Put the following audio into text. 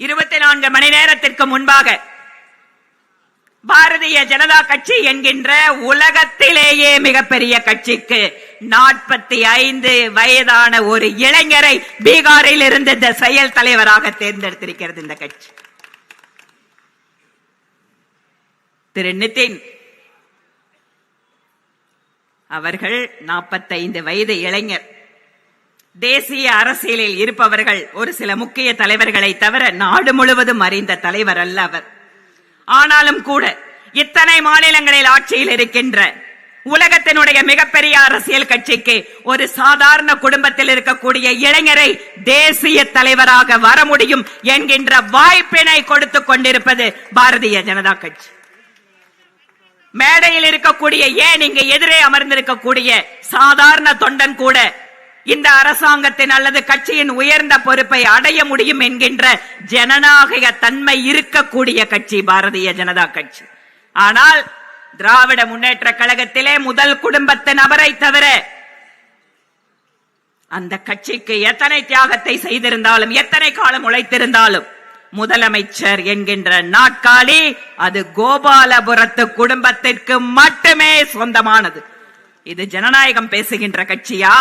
24 மணி நேரத்திற்கு முன்பாக பாரதிய ஜனதா கட்சி என்கின்ற உலகத்திலேயே மிகப்பெரிய கட்சிக்கு 45 வயதான ஒரு இளைஞரை பீகாரில் இருந்து இந்த செயல் தலைவராக தேர்ந்தெடுத்திருக்கிறது இந்த கட்சி. திரு நிதின் அவர்கள் 45 வயது இளைஞர். தேசிய அரசியலில் இருப்பவர்கள் ஒரு சில முக்கிய தலைவர்களை தவிர நாடு முழுவதும் அறிந்த தலைவர் அல்ல அவர். ஆனாலும் கூட இத்தனை மாநிலங்களில் ஆட்சியில் இருக்கின்ற உலகத்தினுடைய மிகப்பெரிய அரசியல் கட்சிக்கு ஒரு சாதாரண குடும்பத்தில் இருக்கக்கூடிய இளைஞரை தேசிய தலைவராக வர முடியும் என்கின்ற வாய்ப்பினை கொடுத்துக் கொண்டிருப்பது பாரதிய ஜனதா கட்சி. மேடையில் இருக்கக்கூடிய, ஏன் இங்கு எதிரே அமர்ந்திருக்கக்கூடிய சாதாரண தொண்டன் கூட இந்த அரசாங்கத்தின் அல்லது கட்சியின் உயர்ந்த பொறுப்பை அடைய முடியும் என்கின்ற ஜனநாயக தன்மை இருக்கக்கூடிய கட்சி பாரதிய ஜனதா கட்சி. ஆனால் திராவிட முன்னேற்ற கழகத்திலே முதல் குடும்பத்தின் நபரை தவிர அந்த கட்சிக்கு எத்தனை தியாகத்தை செய்திருந்தாலும், எத்தனை காலம் உழைத்திருந்தாலும், முதலமைச்சர் என்கின்ற நாற்காலி அது கோபாலபுரத்து குடும்பத்திற்கு மட்டுமே சொந்தமானது. இது ஜனநாயகம் பேசுகின்ற கட்சியா?